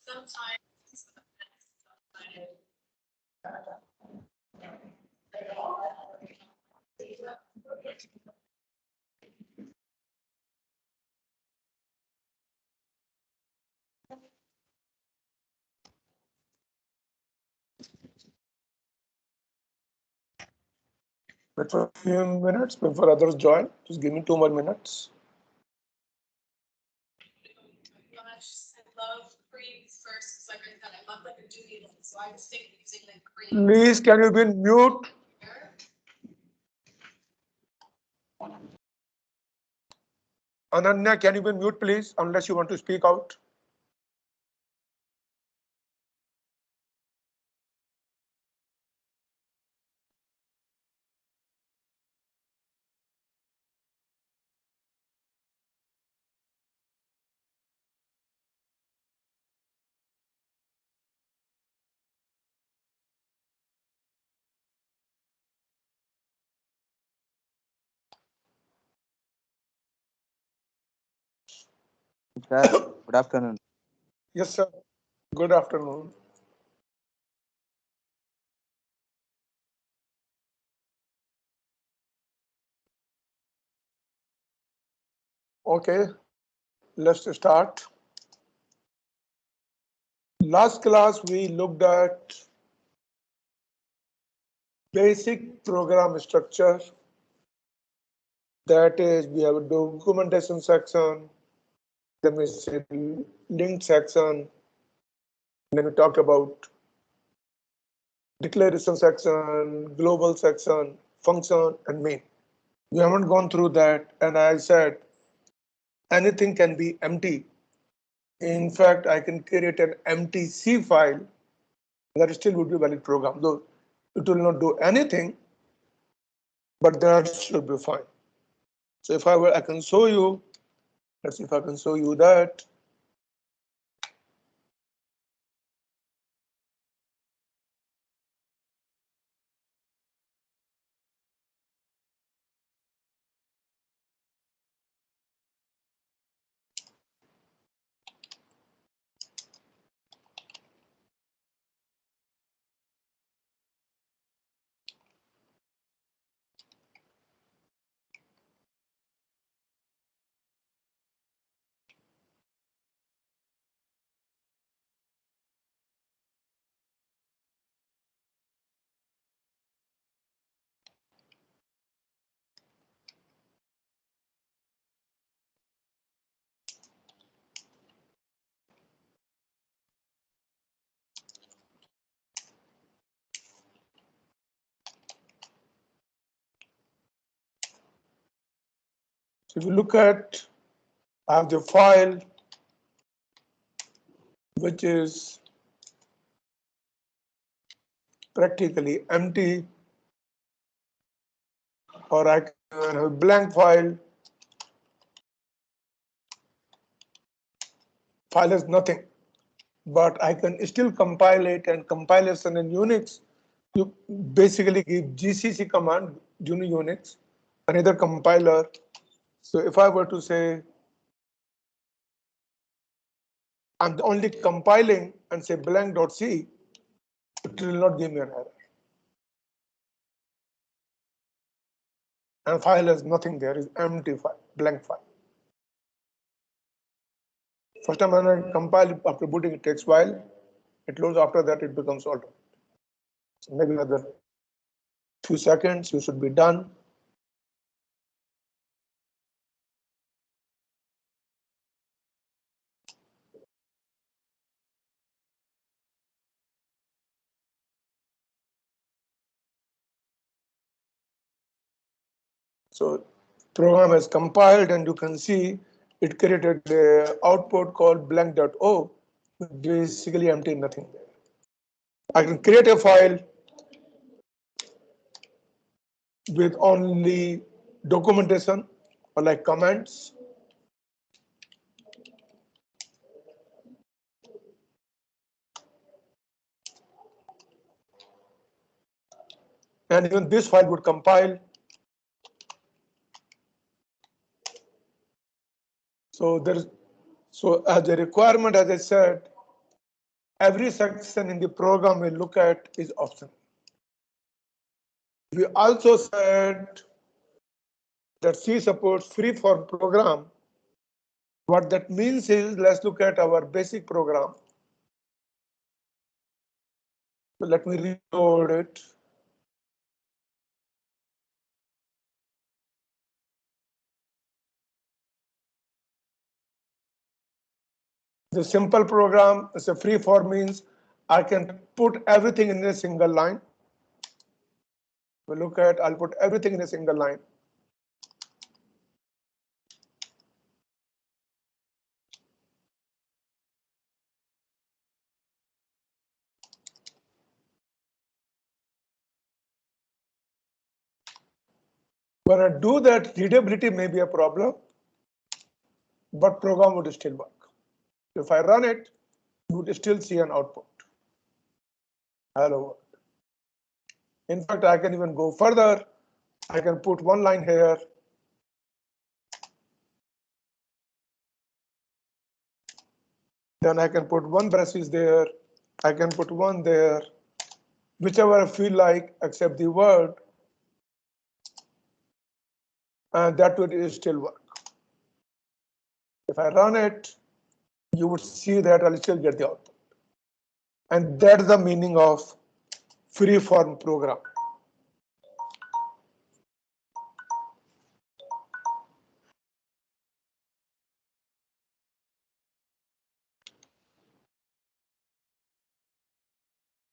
Wait for a few minutes before others join. Just give me 2 more minutes. Please, can you be in mute? Ananya, can you be in mute, please, unless you want to speak out? Sir, good afternoon. Yes, sir. Good afternoon. Okay, let's start. Last class, we looked at basic program structure. That is, we have a documentation section, then we say link section, then we talked about declaration section, global section, function, and main. We haven't gone through that, and I said anything can be empty. In fact, I can create an empty C file that still would be a valid program, though it will not do anything, but that should be fine. So if I can show you, let's see if I can show you that. So if you look at, I have the file which is practically empty, or I can have a blank file. File has nothing, but I can still compile it, and compilation in Unix, you basically give GCC command, Juni Unix, another compiler. So if I were to say, I'm only compiling and say blank.c, it will not give me an error. And file has nothing there, is empty file, blank file. First time when I compile after booting, it takes while. It loads, after that it becomes auto. So maybe another few seconds, you should be done. So program is compiled, and you can see it created the output called blank.o, basically empty, nothing there. I can create a file with only documentation or like comments. And even this file would compile. So as a requirement, as I said, every section in the program we look at is optional. We also said that C supports free-form program. What that means is, let's look at our basic program. So let me reload it. The simple program is a free form, means I can put everything in a single line. We look at, I'll put everything in a single line. When I do that, readability may be a problem, but program would still work. If I run it, you would still see an output. Hello world. In fact, I can even go further. I can put one line here. Then I can put one braces there. I can put one there. Whichever I feel like, except the word. And that would still work. If I run it, you would see that I'll still get the output. And that's the meaning of free-form program.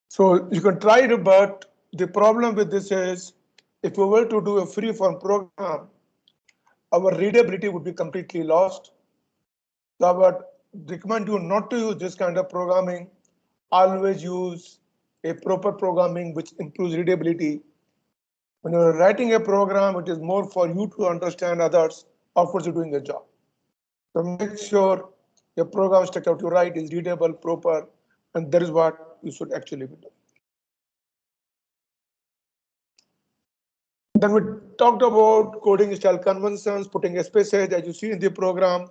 So you can try it, but the problem with this is, if we were to do a free-form program, our readability would be completely lost. So I would recommend you not to use this kind of programming. Always use a proper programming which improves readability. When you're writing a program, it is more for you to understand others, of course you're doing a job. So make sure your program structure to write is readable, proper, and that is what you should actually be doing. Then we talked about coding style conventions, putting a spaces as you see in the program.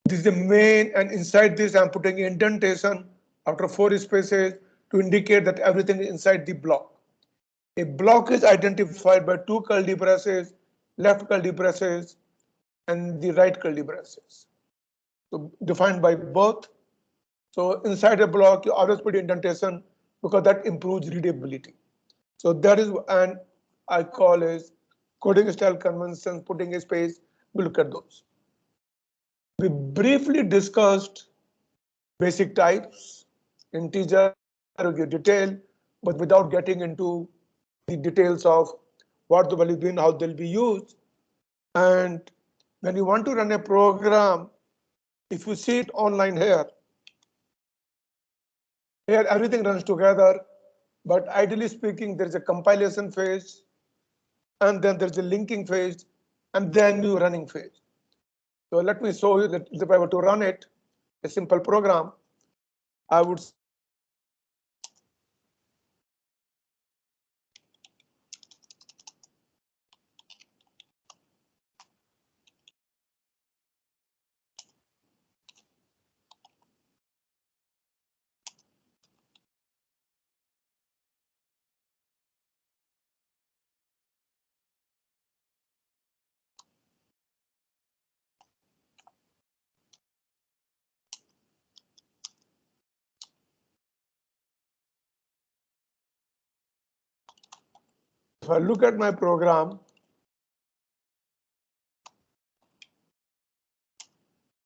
This is the main, and inside this I'm putting indentation after 4 spaces to indicate that everything is inside the block. A block is identified by 2 curly braces, left curly braces, and the right curly braces. So defined by both. So inside a block, you always put indentation because that improves readability. So that is, and I call as coding style conventions, putting a space. We look at those. We briefly discussed basic types, integer, detail, but without getting into the details of what the value been, how they'll be used. And when you want to run a program, if you see it online here everything runs together, but ideally speaking, there's a compilation phase, and then there's a linking phase, and then new running phase. So let me show you that if I were to run it, a simple program, I would if I look at my program,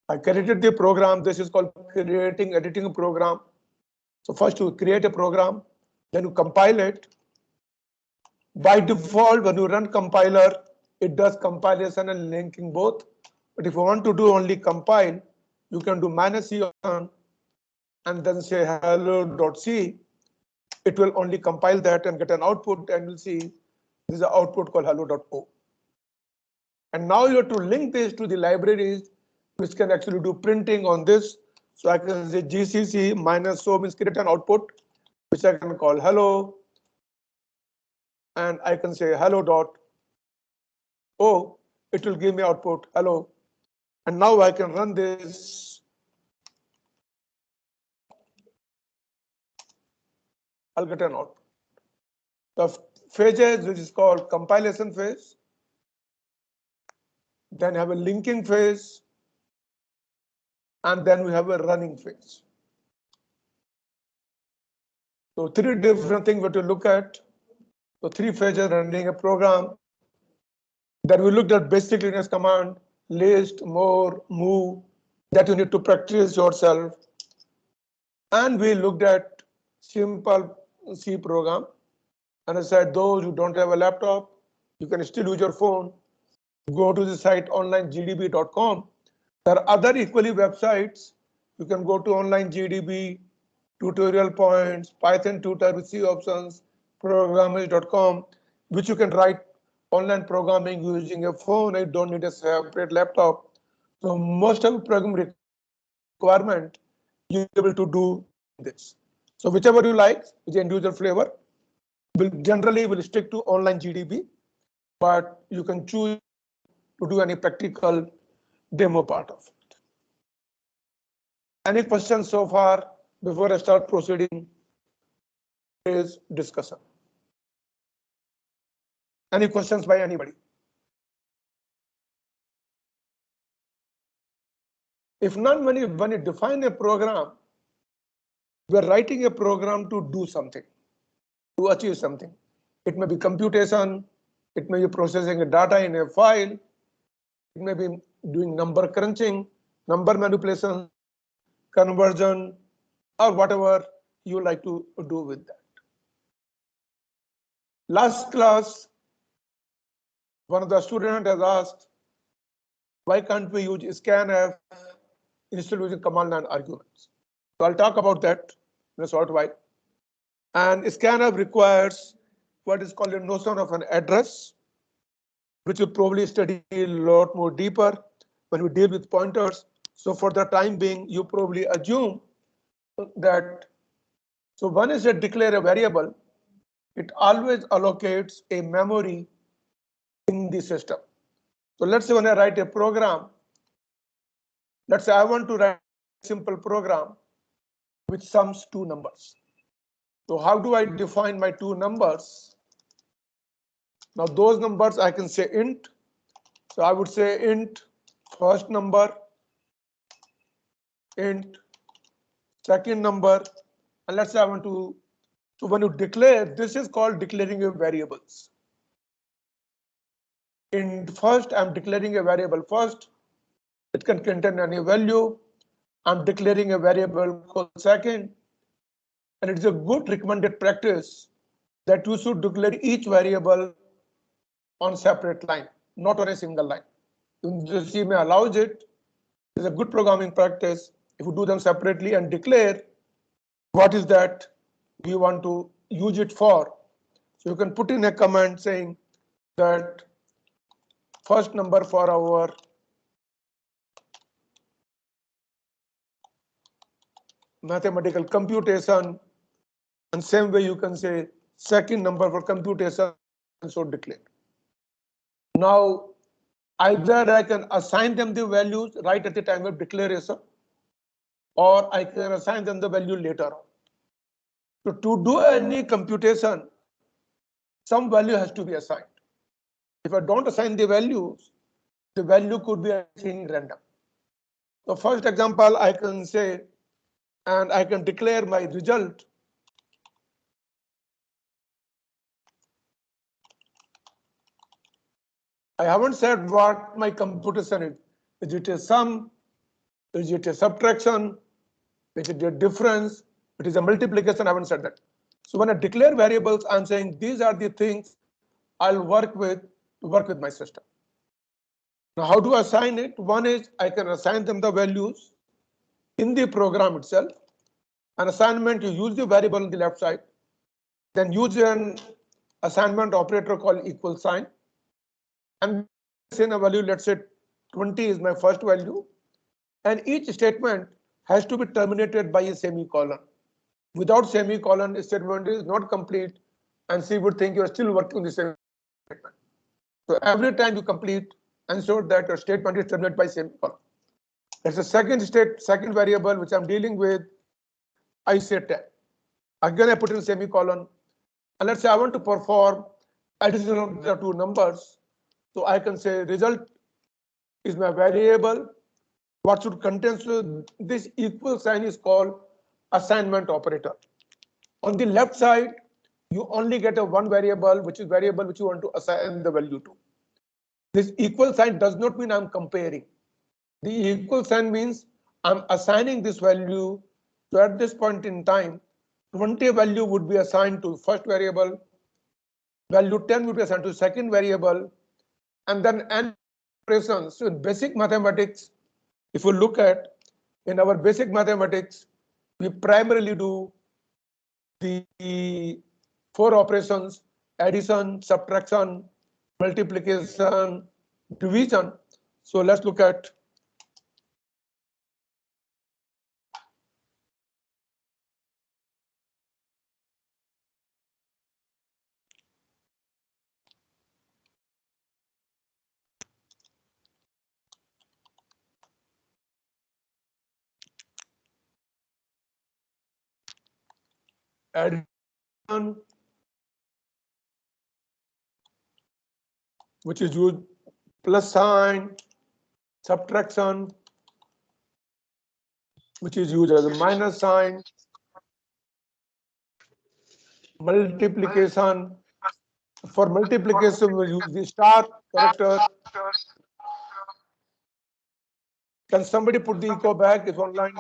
I created the program. This is called creating editing a program. So first you create a program, then you compile it. By default, when you run compiler, it does compilation and linking both. But if you want to do only compile, you can do -c and then say hello.c. It will only compile that and get an output, and you'll see this is an output called hello.o. And now you have to link this to the libraries which can actually do printing on this. So I can say gcc -o means create an output, which I can call hello. And I can say hello.o. It will give me output hello. And now I can run this I'll get an output. The phases, which is called compilation phase, then have a linking phase, and then we have a running phase. So three different things we have to look at. So three phases running a program. Then we looked at basic Linux command, list, more, move, that you need to practice yourself. And we looked at simple C program. And I said, those who don't have a laptop, you can still use your phone. Go to the site onlinegdb.com. There are other equally websites. You can go to onlinegdb, tutorial points, Python tutor with C options, programmers.com, which you can write online programming using a phone. You don't need a separate laptop. So most of the program requirement you'll be able to do this. So whichever you like, which end user flavor, will stick to online GDB, but you can choose to do any practical demo part of it. Any questions so far before I start proceeding? Is discussion. Any questions by anybody? If none, when you define a program, we are writing a program to do something, to achieve something. It may be computation, it may be processing a data in a file, it may be doing number crunching, number manipulation, conversion, or whatever you like to do with that. Last class, one of the students has asked, why can't we use scanf instead of using command line arguments? So I'll talk about that in a short while. And scanf requires what is called a notion of an address, which we'll probably study a lot more deeper when we deal with pointers. So for the time being, you probably assume that, so one is to declare a variable, it always allocates a memory in the system. So let's say when I write a program, let's say I want to write a simple program which sums two numbers. So how do I define my two numbers? Now those numbers I can say int. So I would say int first number, int second number, and let's say I want to, so when you declare, this is called declaring your variables. In first, I'm declaring a variable first. It can contain any value. I'm declaring a variable called second. And it's a good recommended practice that you should declare each variable on separate line, not on a single line. The CMA allows it. It's a good programming practice if you do them separately and declare what is that we want to use it for. So you can put in a command saying that first number for our mathematical computation, and same way you can say second number for computation, and so declare. Now, either I can assign them the values right at the time of declaration, or I can assign them the value later on. So to do any computation, some value has to be assigned. If I don't assign the values, the value could be anything random. So first example, I can say, and I can declare my result I haven't said what my computation is. Is it a sum? Is it a subtraction? Is it a difference? It is a multiplication. I haven't said that. So when I declare variables, I'm saying these are the things I'll work with to work with my system. Now, how do I assign it? One is I can assign them the values in the program itself. An assignment, you use the variable on the left side, then use an assignment operator called equal sign. And in a value, let's say 20 is my first value. And each statement has to be terminated by a semicolon. Without semicolon, a statement is not complete, and C would think you're still working on the same statement. So every time you complete, ensure that your statement is terminated by semicolon. That's the second variable which I'm dealing with. I say 10. Again, I put in semicolon. And let's say I want to perform addition of the two numbers. So I can say result is my variable. What should contain this equal sign is called assignment operator. On the left side, you only get a one variable, which is variable which you want to assign the value to. This equal sign does not mean I'm comparing. The equal sign means I'm assigning this value. So at this point in time, 20 value would be assigned to first variable, value 10 would be assigned to second variable, and then n operations. So in basic mathematics, if you look at in our basic mathematics, we primarily do the four operations: addition, subtraction, multiplication, division. So let's look at addition, which is used plus sign, subtraction, which is used as a minus sign, multiplication. For multiplication, we use the star character. Can somebody put the echo back? It's online.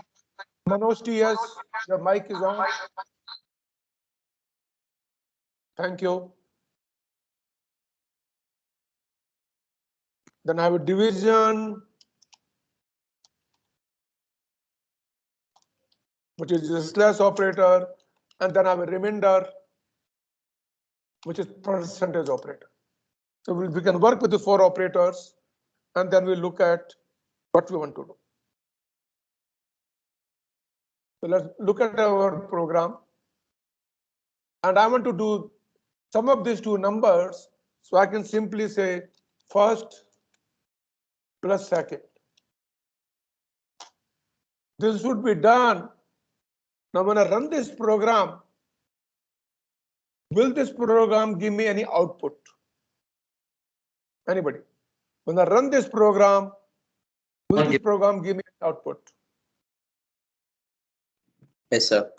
Manoj TS, your mic is on. Thank you. Then I have a division, which is a slash operator, and then I have a remainder, which is percentage operator. So we can work with the four operators, and then we look at what we want to do. So let's look at our program. And I want to do sum of these two numbers. So I can simply say first plus second. This should be done. Now when I run this program, will this program give me any output? Anybody? When I run this program, will this program give me an output? Yes, sir.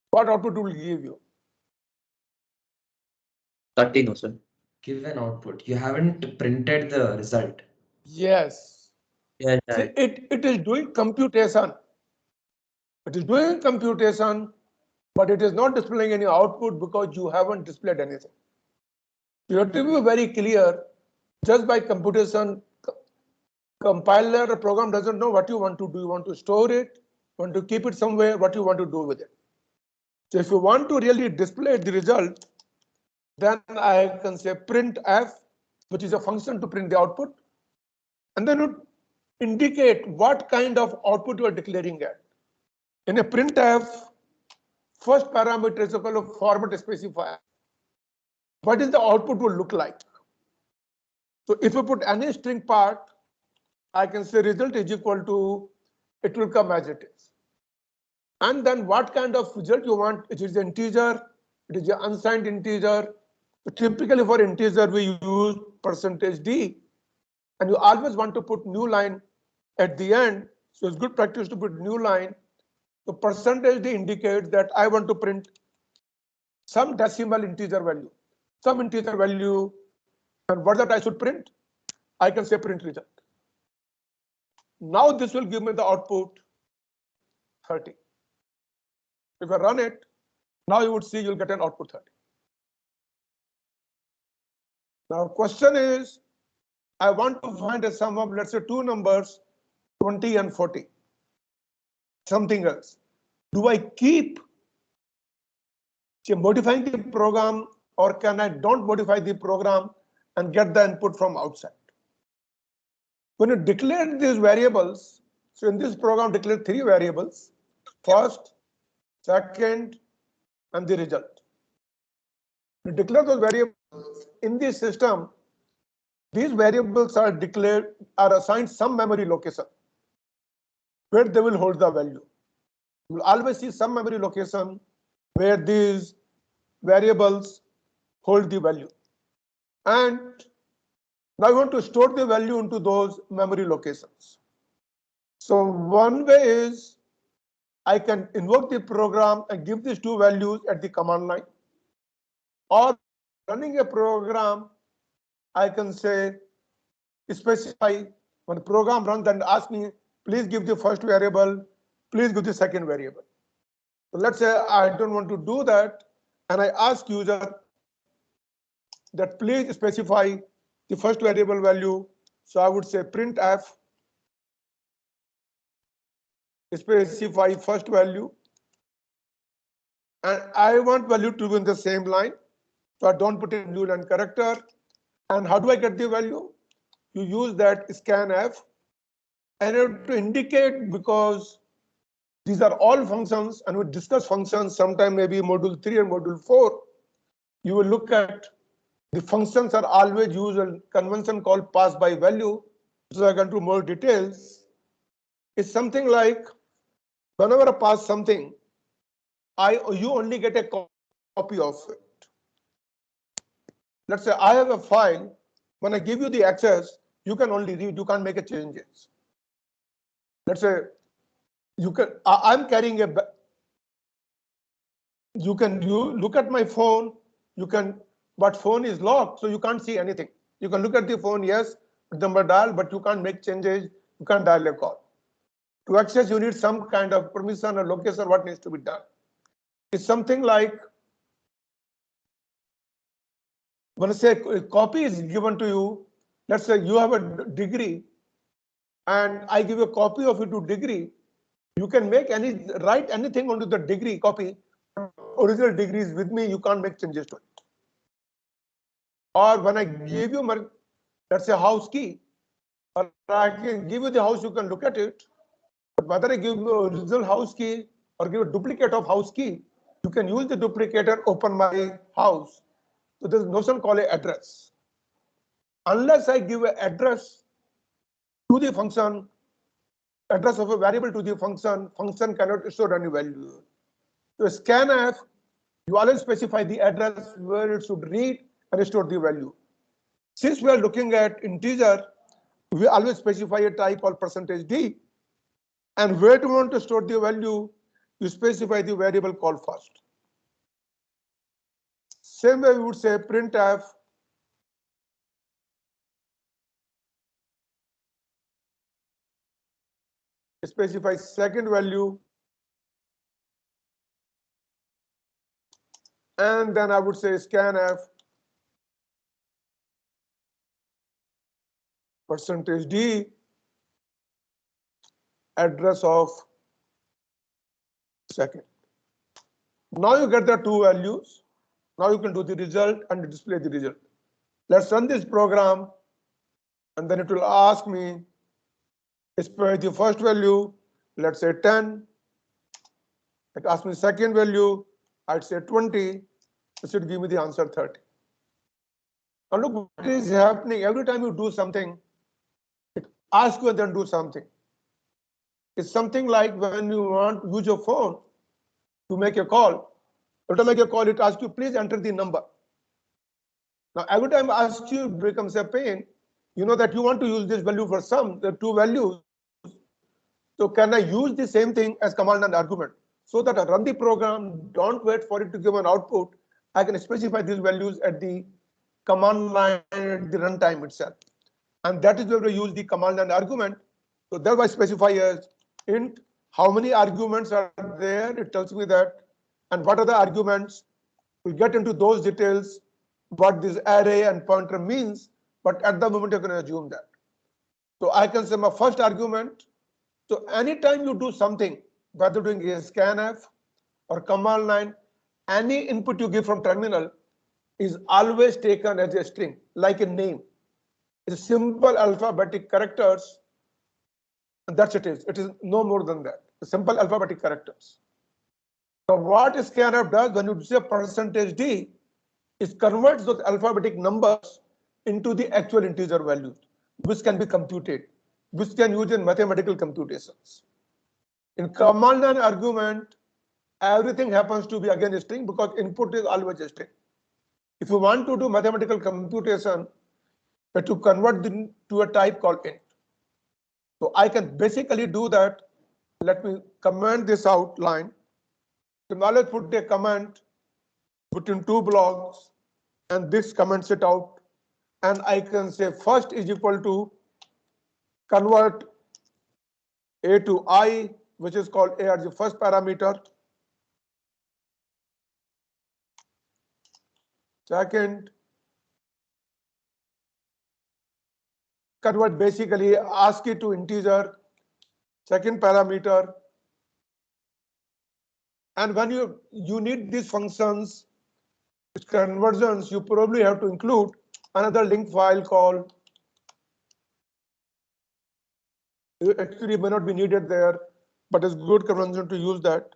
What output will give you? 30, no, sir. Give an output. You haven't printed the result. Yes. Yes, See, it is doing computation. It is doing computation, but it is not displaying any output because you haven't displayed anything. You have to be very clear. Just by computation, compiler or program doesn't know what you want to do. You want to store it, want to keep it somewhere, what you want to do with it. So if you want to really display the result, then I can say printf, which is a function to print the output, and then it indicate what kind of output you are declaring at. In a printf, first parameter is called a format specifier. What is the output will look like? So if you put any string part, I can say result is equal to, it will come as it is. And then what kind of result you want? It is integer, it is an unsigned integer. So typically for integer, we use %d. And you always want to put new line at the end. So it's good practice to put new line. So %d indicates that I want to print some decimal integer value, some integer value. And what that I should print? I can say print result. Now this will give me the output 30. If I run it, now you would see you'll get an output 30. Now question is, I want to find a sum of, let's say, two numbers, 20 and 40. Something else. Do I keep modifying the program, or can I don't modify the program and get the input from outside? When you declare these variables, so in this program declare three variables, first, second, and the result. You declare those variables in the system. These variables are declared, are assigned some memory location where they will hold the value. You will always see some memory location where these variables hold the value. And now I want to store the value into those memory locations. So one way is I can invoke the program and give these two values at the command line. Or running a program, I can say specify when the program runs and ask me, please give the first variable, please give the second variable. So let's say I don't want to do that, and I ask user that please specify the first variable value. So I would say printf specify first value, and I want value to be in the same line, so I don't put in new line character. And how do I get the value? You use that scanf, and to indicate, because these are all functions, and we discuss functions sometime maybe module 3 and module 4. You will look at the functions are always use a convention called pass by value. So I can do more details. It's something like whenever I pass something, you only get a copy of it. Let's say I have a file. When I give you the access, you can only read. You can't make a changes. Let's say I'm carrying a. You look at my phone. But phone is locked, so you can't see anything. You can look at the phone, yes, number dial, but you can't make changes. You can't dial a call. To access, you need some kind of permission or location. What needs to be done? It's something like when I say a copy is given to you. Let's say you have a degree, and I give a copy of it to degree. You can write anything onto the degree copy. Original degree is with me. You can't make changes to it. Or when I give you, let's say, house key, or I can give you the house, you can look at it. But whether I give you original house key or give a duplicate of house key, you can use the duplicator, open my house. So there's no notion called an address. Unless I give an address to the function, address of a variable to the function cannot store any value. So scanf, you always specify the address where it should read and store the value. Since we are looking at integer, we always specify a type called %d. And where do you want to store the value? You specify the variable called first. Same way we would say printf specify second value, and then I would say scanf %d address of second. Now you get the two values. Now you can do the result and display the result. Let's run this program, and then it will ask me specify the first value, let's say 10. It asks me second value, I'd say 20. It should give me the answer 30. Now look what is happening. Every time you do something, it asks you and then do something. It's something like when you want to use your phone to make a call. To make a call, it asks you, please enter the number. Now, every time I ask you, it becomes a pain. You know that you want to use this value for the two values. So can I use the same thing as command and argument? So that I run the program, don't wait for it to give an output. I can specify these values at the command line at the runtime itself. And that is where we use the command and argument. So thereby specify as int, how many arguments are there? It tells me that. And what are the arguments? We'll get into those details, what this array and pointer means, but at the moment you can assume that. So I can say my first argument. So anytime you do something, whether doing a scanf or command line, any input you give from terminal is always taken as a string, like a name. It's simple alphabetic characters, and that's it is. It is no more than that. Simple alphabetic characters. So what scanf does when you say %d, it converts those alphabetic numbers into the actual integer values, which can be computed, which can use in mathematical computations. In command line argument, everything happens to be again a string because input is always a string. If you want to do mathematical computation, you have to convert them to a type called int. So I can basically do that. Let me comment this outline. So now let's put a comment between two blocks, and this comments it out. And I can say first is equal to convert a to I, which is called a as the first parameter. Second, convert basically ASCII to integer, second parameter. And when you need these functions, which conversions, you probably have to include another link file called, actually may not be needed there, but it's good convention to use that.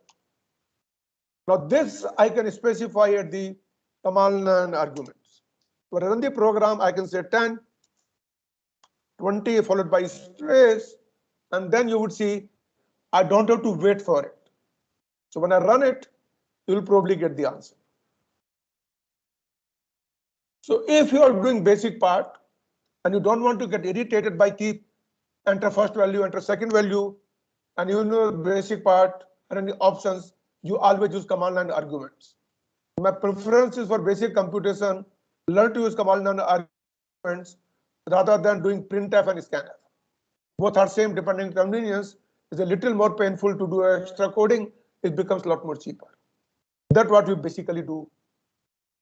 Now this I can specify at the command line arguments. To run the program, I can say 10, 20 followed by space, and then you would see I don't have to wait for it. So when I run it, you'll probably get the answer. So if you are doing basic part and you don't want to get irritated by keep enter first value, enter second value, and you know basic part and any options, you always use command line arguments. My preference is for basic computation, learn to use command line arguments rather than doing printf and scanf. Both are same depending on convenience. It's a little more painful to do extra coding. It becomes a lot more cheaper. That's what we basically do.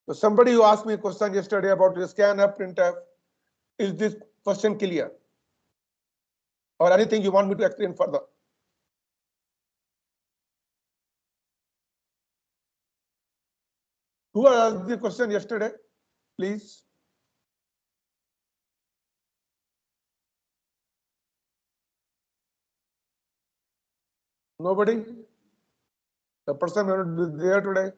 So somebody who asked me a question yesterday about the scanf, printf, is this question clear? Or anything you want me to explain further? Who asked the question yesterday? Please. Nobody? The person who is there today?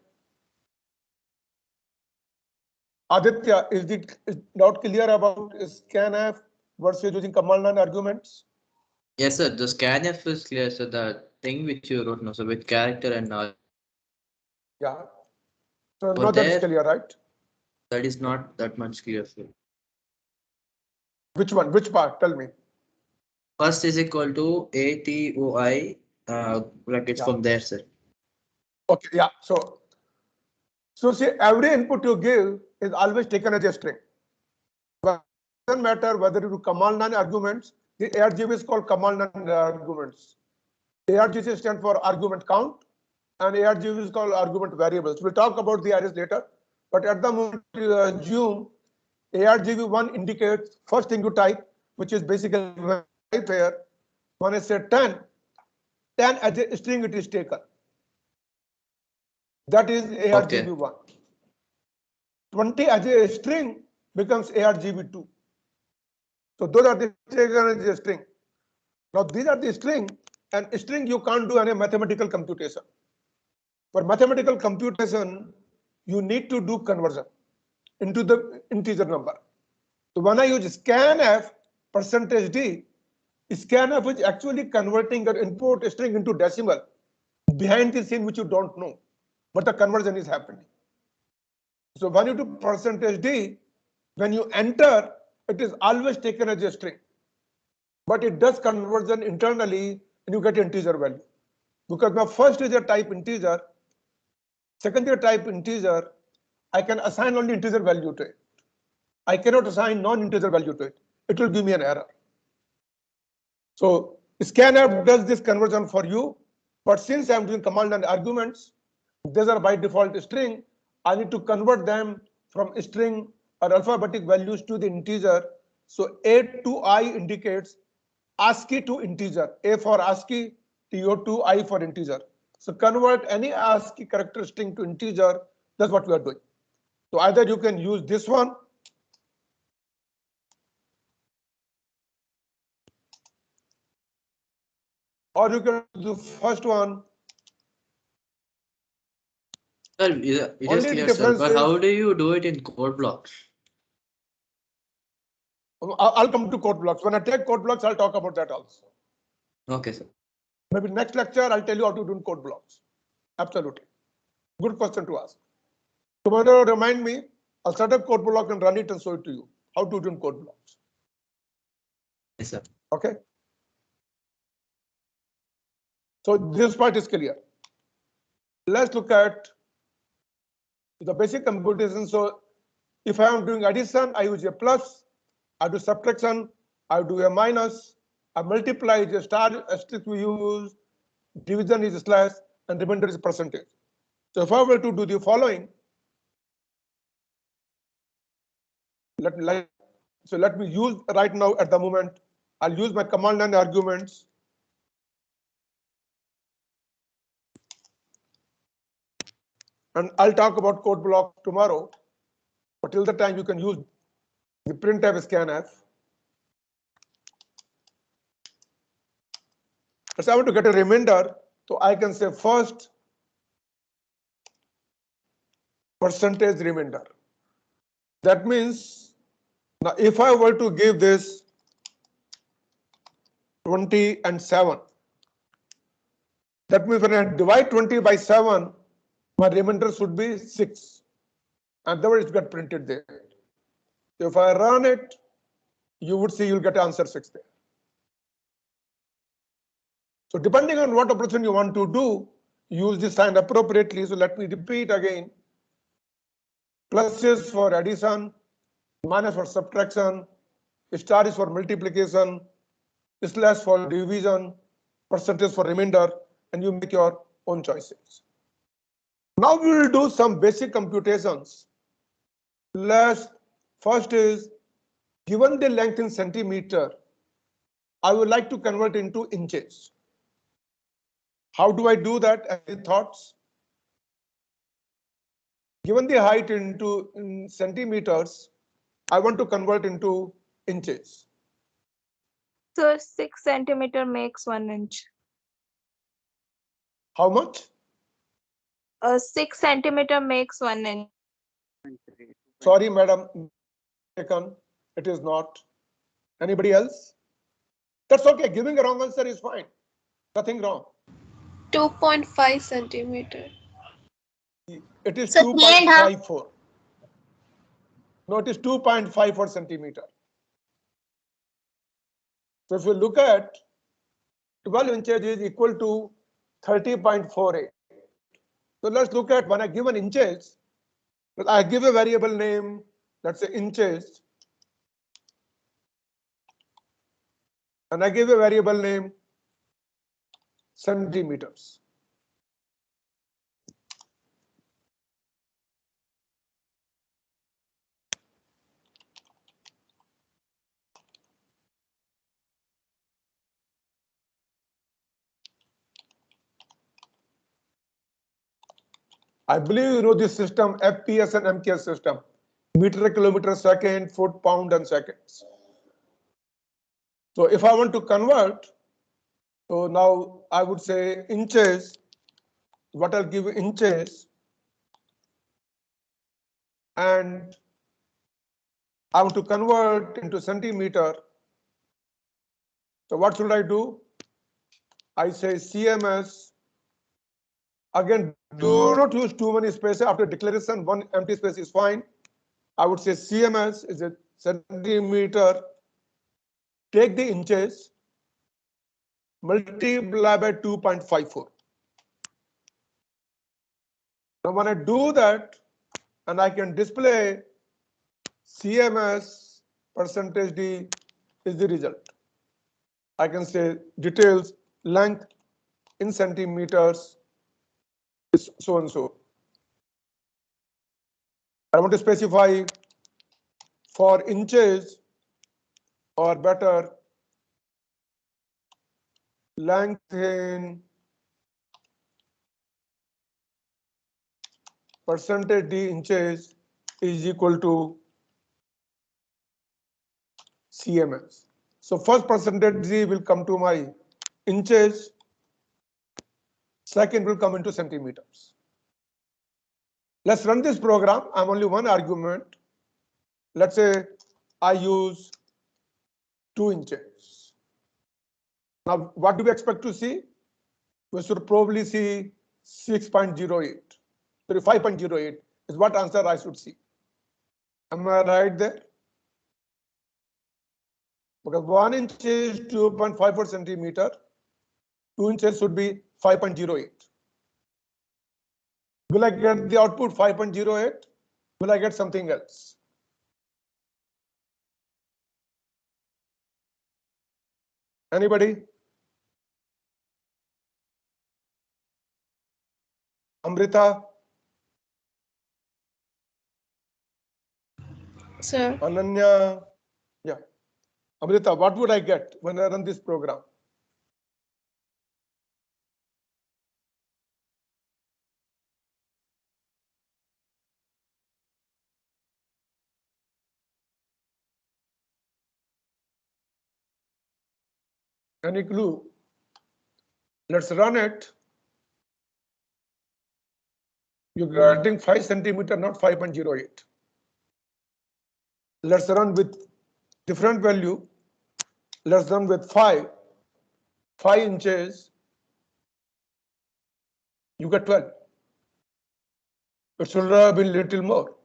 Aditya, is it not clear about scanf versus using command line arguments? Yes, sir. The scanf is clear. So the thing which you wrote now, so with character and all, Yeah. So For now that is there- clear, right? that is not that much clear, sir. Which one? Which part? Tell me. First is equal to ATOI, brackets Yeah. from there, sir. Okay, yeah. So see, every input you give is always taken as a string. But it doesn't matter whether you do command line arguments. The ARGV is called command line arguments. ARGC stands for argument count, and ARGV is called argument variables. We'll talk about the arrays later, but at the moment, assume ARGV1 indicates first thing you type, which is basically type here. When I say 10, 10 as a string it is taken. That is ARGV1. 20 as a string becomes ARGV2. So those are the taken as a string. Now these are the string, and string you can't do any mathematical computation. For mathematical computation, you need to do conversion into the integer number. So when I use scanf %d, scanf is actually converting your input string into decimal behind the scene which you don't know, but the conversion is happening. So when you do %d, when you enter, it is always taken as a string, but it does conversion internally and you get integer value. Because my first is a type integer, second is a type integer, I can assign only integer value to it. I cannot assign non-integer value to it. It will give me an error. So scanf does this conversion for you, but since I'm doing command line arguments, these are by default string, I need to convert them from string or alphabetic values to the integer. So A to I indicates ASCII to integer. A for ASCII, TO2, I for integer. So convert any ASCII character string to integer. That's what we are doing. So either you can use this one, or you can do the first one. Sir, it is Only clear, sir. difference But is, how do you do it in code blocks? I'll come to code blocks. When I take code blocks, I'll talk about that also. Okay, sir. Maybe next lecture, I'll tell you how to do code blocks. Absolutely. Good question to ask. Tomorrow, remind me, I'll set up code block and run it and show it to you. How to do in code blocks. Yes, sir. Okay. So this part is clear. Let's look at the basic computation. So if I am doing addition, I use a plus. I do subtraction, I do a minus. I multiply is a star, asterisk we use, division is a slash, and remainder is a percentage. So if I were to do the following, let me use right now at the moment. I'll use my command line arguments. And I'll talk about code block tomorrow. But till the time you can use the printf scanf. So I want to get a remainder, so I can say first percentage remainder. That means now if I were to give this 20 and 7, that means when I divide 20 by 7, my remainder should be 6. And the word is get printed there. So if I run it, you would see you'll get answer 6 there. So depending on what operation you want to do, use this sign appropriately. So let me repeat again. Plus is for addition, minus for subtraction, star is for multiplication, slash for division, percentage for remainder, and you make your own choices. Now we will do some basic computations. First is, given the length in centimeter, I would like to convert into inches. How do I do that? Any thoughts? Given the height in centimeters, I want to convert into inches. So 6 centimeter makes 1 inch. How much? 6 centimeter makes 1 inch. Sorry, madam. It is not. Anybody else? That's okay. Giving a wrong answer is fine. Nothing wrong. 2.5 centimeter. It is So 2.54. No, it is 2.54 centimeter. So if you look at 12 inches is equal to 30.48. So let's look at when I give an inches, I give a variable name, let's say inches, and I give a variable name centimeters. I believe you know this system, FPS and MKS system, meter, kilometer, second, foot, pound, and seconds. So if I want to convert, so now I would say inches, what I'll give inches, and I want to convert into centimeter. So what should I do? I say CMS. Again, do not use too many spaces. After declaration, one empty space is fine. I would say CMS is a centimeter. Take the inches, multiply by 2.54. Now when I do that, and I can display CMS percentage D is the result. I can say details, length in centimeters is so and so. I want to specify for inches, or better, length in percentage D inches is equal to CMS. So first percentage D will come to my inches, second will come into centimeters. Let's run this program. I'm only one argument. Let's say I use 2 inches. Now, what do we expect to see? We should probably see 6.08. Sorry, 5.08 is what answer I should see. Am I right there? Because 1 inch is 2.54 centimeter, 2 inches should be 5.08. Will I get the output 5.08? Will I get something else? Anybody? Amrita, Sir, Ananya, yeah. Amrita, what would I get when I run this program? Any clue? Let's run it. You're getting 5 centimeter, not 5.08. Let's run with different value. Let's run with 5 inches. You get 12. It should have been little more.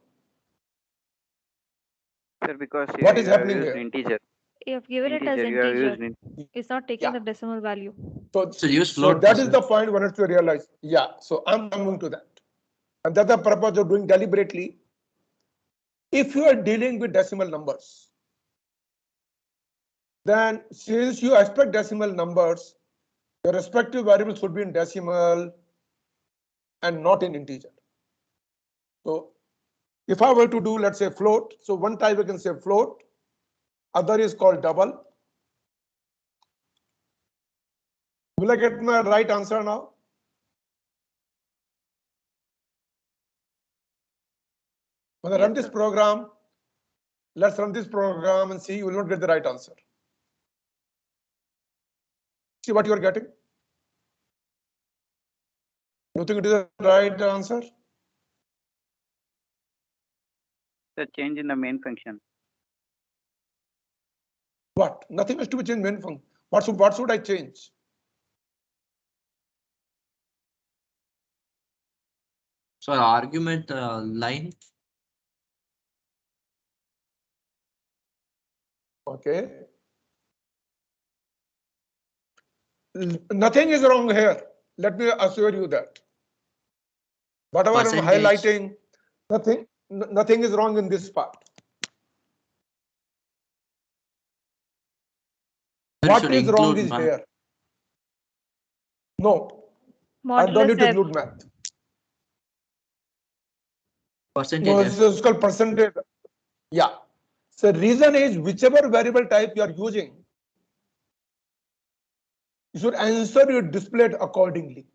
Sir, because What is you have happening used here? integer. You have given it as You have integer. used It's not taking Yeah. the decimal value. So use So float. that is the point one has to realize. Yeah, so I'm coming to that. And that's the purpose of doing deliberately. If you are dealing with decimal numbers, then since you expect decimal numbers, your respective variables should be in decimal and not in integer. So if I were to do, let's say, float, so one type I can say float, other is called double. Will I get my right answer now? When I Yes, run this sir. program, let's run this program and see, you will not get the right answer. See what you are getting? You think it is the right answer? The change in the main function. What? Nothing has to be changed main function. What should I change? So argument line. Okay. Nothing is wrong here. Let me assure you that. Whatever I'm Percentage. highlighting, nothing is wrong in this part. You What should is wrong include is math. here. No, I don't Modulus need to F. include math. Percentage. No, this is called percentage. Yeah. So reason is whichever variable type you are using, you should answer your displayed accordingly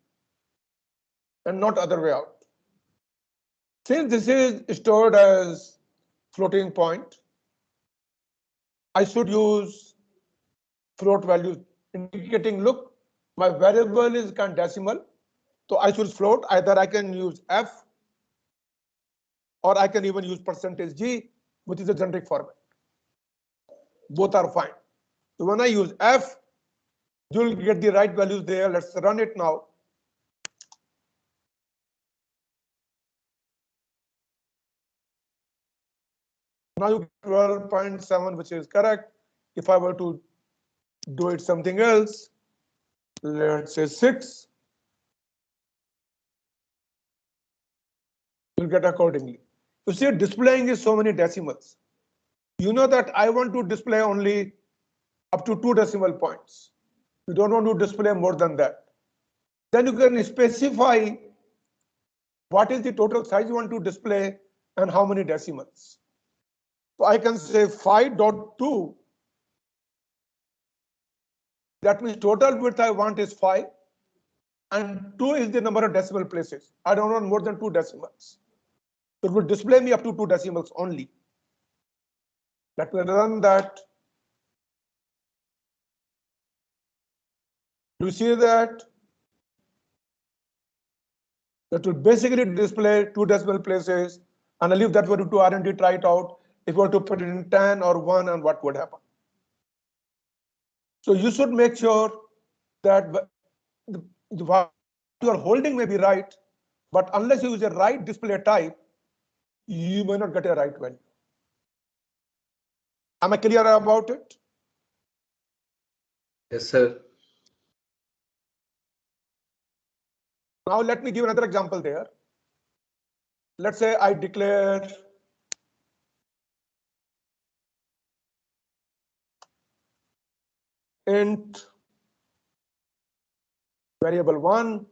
and not other way out. Since this is stored as floating point, I should use float values indicating, look, my variable is kind decimal, so I should float. Either I can use F or I can even use percentage G, which is a generic format. Both are fine. So when I use F, you'll get the right values there. Let's run it now. Now you get 12.7, which is correct. If I were to do it something else, let's say 6, you'll get accordingly. You see, displaying is so many decimals. You know that I want to display only up to 2 decimal points. You don't want to display more than that. Then you can specify what is the total size you want to display and how many decimals. So I can say 5.2. That means total width I want is 5. And 2 is the number of decimal places. I don't want more than 2 decimals. So it will display me up to 2 decimals only. Let me run that. Do you see that? That will basically display 2 decimal places, and I leave that value to R&D, try it out. If you were to put it in 10 or 1, and what would happen? So you should make sure that what you are holding may be right, but unless you use a right display type, you may not get a right value. Am I clear about it? Yes, sir. Now let me give another example there. Let's say I declare int variable 1.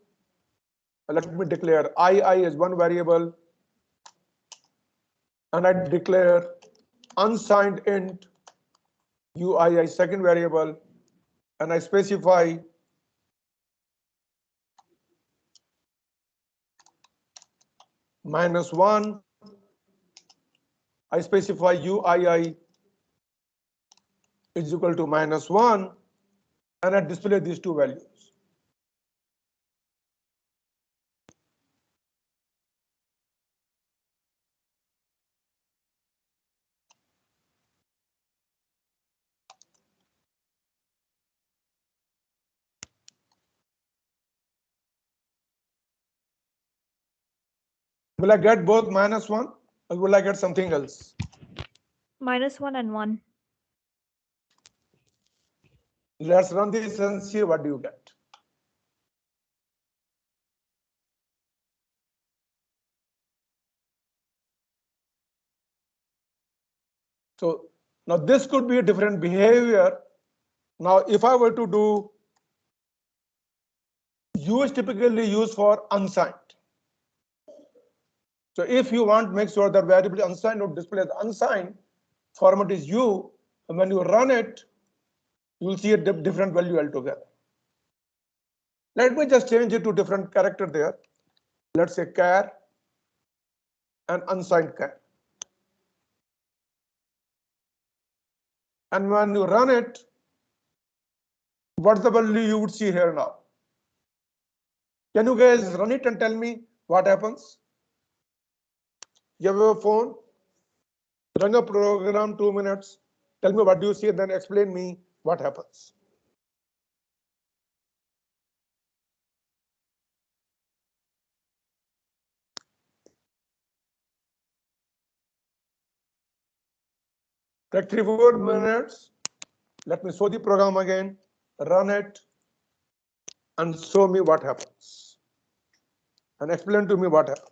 Let me declare ii as one variable, and I declare unsigned int uii second variable, and I specify -1. I specify uii is equal to -1, and I display these two values. Will I get both -1 or will I get something else? -1 and 1. Let's run this and see what do you get. So now this could be a different behavior. Now, if I were to do U is typically used for unsigned. So if you want to make sure that variable unsigned would display as unsigned, format is U, and when you run it, you will see a different value altogether. Let me just change it to different character there. Let's say char and unsigned char. And when you run it, what's the value you would see here now? Can you guys run it and tell me what happens? You have a phone, run a program 2 minutes, tell me what do you see, and then explain me what happens. Take 3-4 minutes. Let me show the program again, run it, and show me what happens. And explain to me what happens.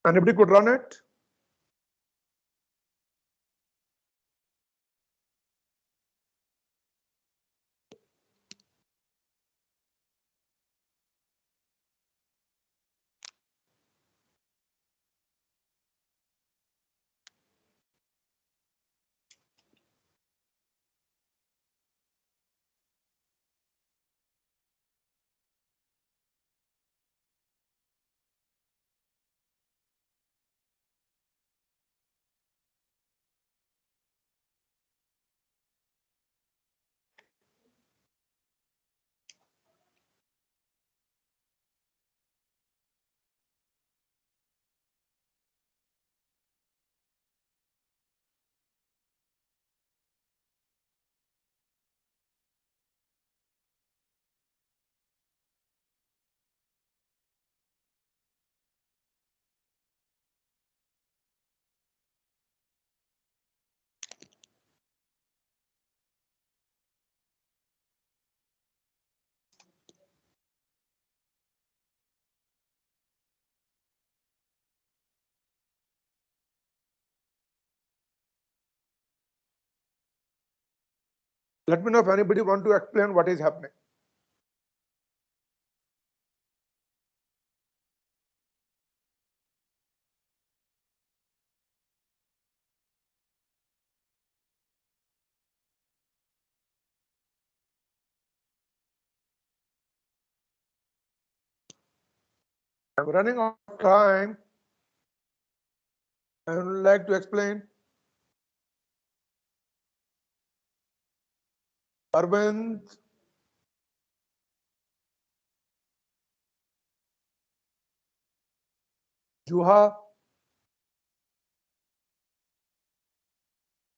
Anybody could run it? Let me know if anybody want to explain what is happening. I'm running out of time. I would like to explain. Arvind, Juha,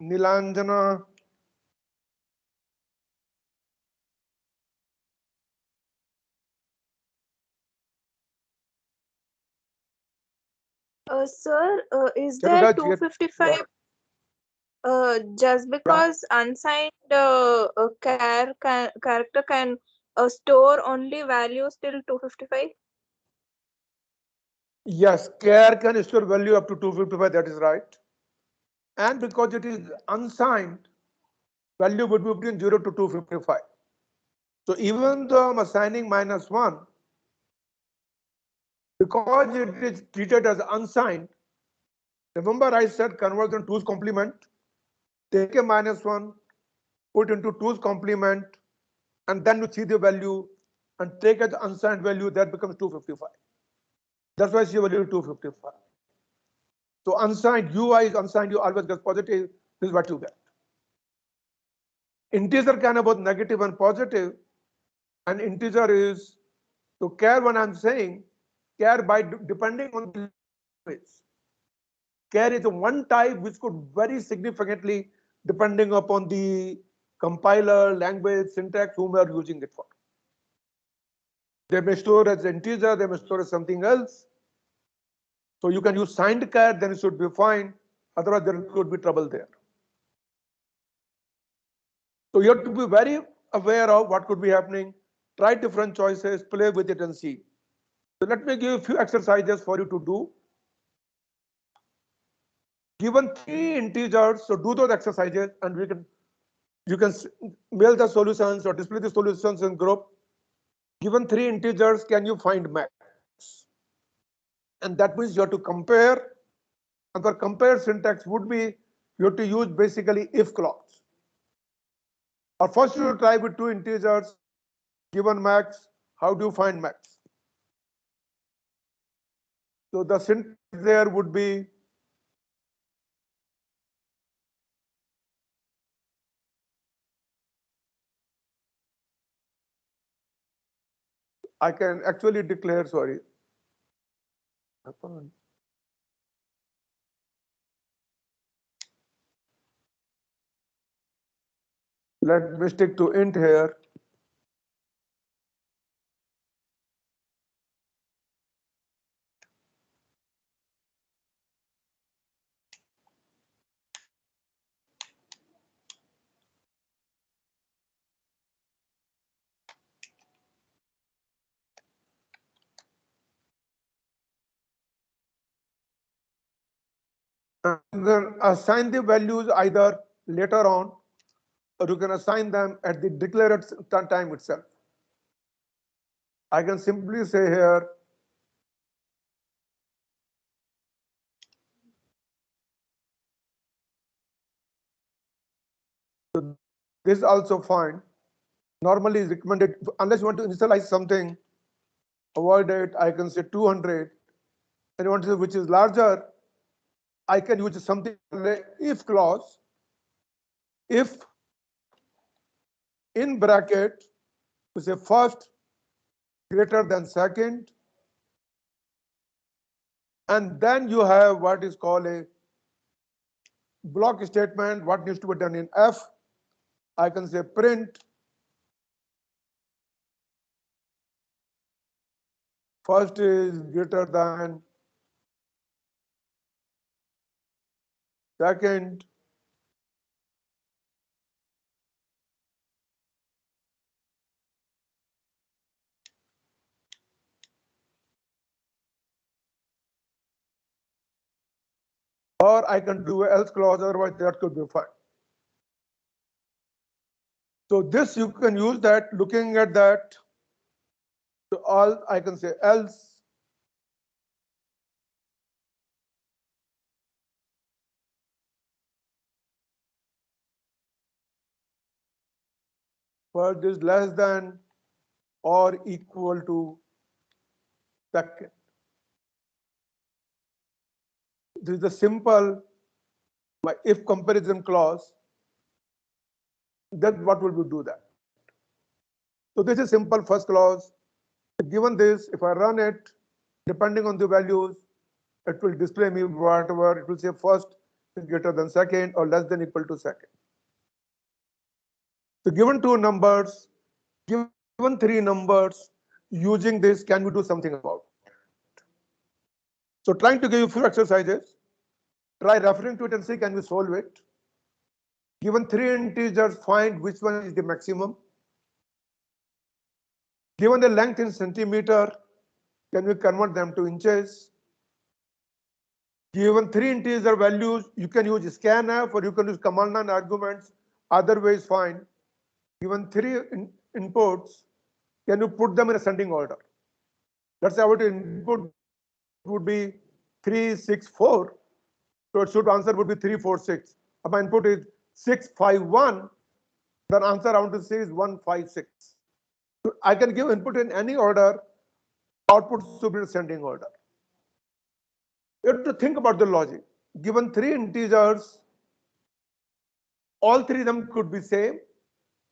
Nilanjana, Sir, is can you there guys hear? 255 just because unsigned character can store only values till 255? Yes, char can store value up to 255, that is right. And because it is unsigned, value would be between 0 to 255. So even though I'm assigning -1, because it is treated as unsigned, remember I said conversion 2's complement, take a -1, put into 2's complement, and then you see the value and take as unsigned value, that becomes 255. That's why she value 255. So unsigned, UI is unsigned, you always get positive, this is what you get. Integer can have both negative and positive, and integer is, so char when I'm saying, char by depending on the language. Char is one type which could vary significantly depending upon the compiler, language, syntax, whom we are using it for. They may store as integer, they may store as something else. So you can use signed char, then it should be fine. Otherwise, there could be trouble there. So you have to be very aware of what could be happening. Try different choices, play with it and see. So let me give a few exercises for you to do. Given 3 integers, so do those exercises and you can mail the solutions or display the solutions in group. Given 3 integers, can you find max? And that means you have to compare. And the compare syntax would be you have to use basically if clause. Or first you try with 2 integers, given max, how do you find max? So the syntax there would be I can actually declare, sorry. Let me stick to int here. And then assign the values either later on or you can assign them at the declared time itself. I can simply say here this is also fine. Normally is recommended unless you want to initialize something, avoid it. I can say 200, and you want to say which is larger. I can use something like if clause. If in bracket we say first greater than second, and then you have what is called a block statement. What needs to be done in F? I can say print first is greater than second, or I can do else clause, otherwise that could be fine. So this you can use that, looking at that. So all I can say else. First is less than or equal to second. This is a simple if comparison clause. Then what will we do that? So this is simple first clause. Given this, if I run it, depending on the values, it will display me whatever. It will say first is greater than second or less than equal to second. So given two numbers, given three numbers, using this, can we do something about it? So trying to give you few exercises, try referring to it and see can we solve it. Given three integers, find which one is the maximum. Given the length in centimeter, can we convert them to inches? Given three integer values, you can use scanf or you can use command line arguments. Other way is fine. Given three inputs, can you put them in ascending order? Let's say our input would be 3, 6, 4. So it should answer would be 3, 4, 6. If my input is 6, 5, 1, then answer I want to say is 1, 5, 6. So I can give input in any order, output should be ascending order. You have to think about the logic. Given three integers, all three of them could be same,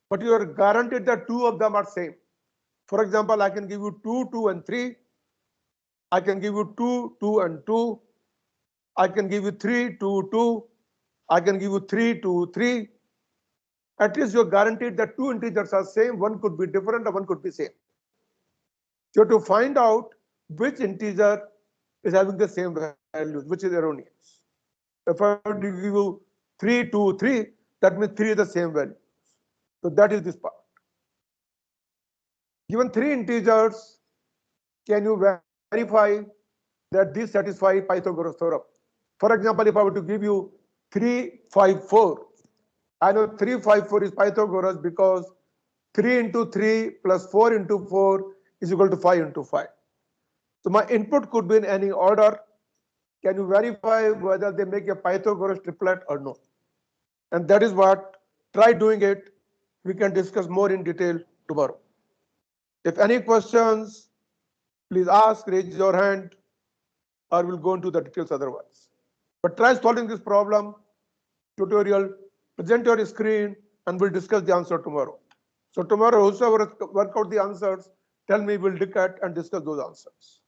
but you are guaranteed that two of them are same. For example, I can give you 2, 2, and 3. I can give you 2, 2, and 2. I can give you 3, 2, 2. I can give you 3, 2, 3. At least you're guaranteed that two integers are same. One could be different or one could be same. So to find out which integer is having the same values, which is erroneous. If I give you 3, 2, 3, that means 3 is the same value. So that is this part. Given three integers, can you verify that these satisfy Pythagoras theorem? For example, if I were to give you 3, 5, 4, I know 3, 5, 4 is Pythagoras because 3 into 3 plus 4 into 4 is equal to 5 into 5. So my input could be in any order. Can you verify whether they make a Pythagoras triplet or no? And that is what, try doing it. We can discuss more in detail tomorrow. If any questions, please ask, raise your hand, or we'll go into the details otherwise. But try solving this problem, tutorial, present your screen, and we'll discuss the answer tomorrow. So tomorrow, whoever work out the answers, tell me, we'll look at and discuss those answers.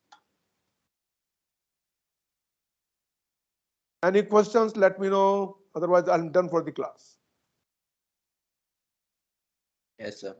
Any questions, let me know. Otherwise, I'm done for the class. Yes, sir.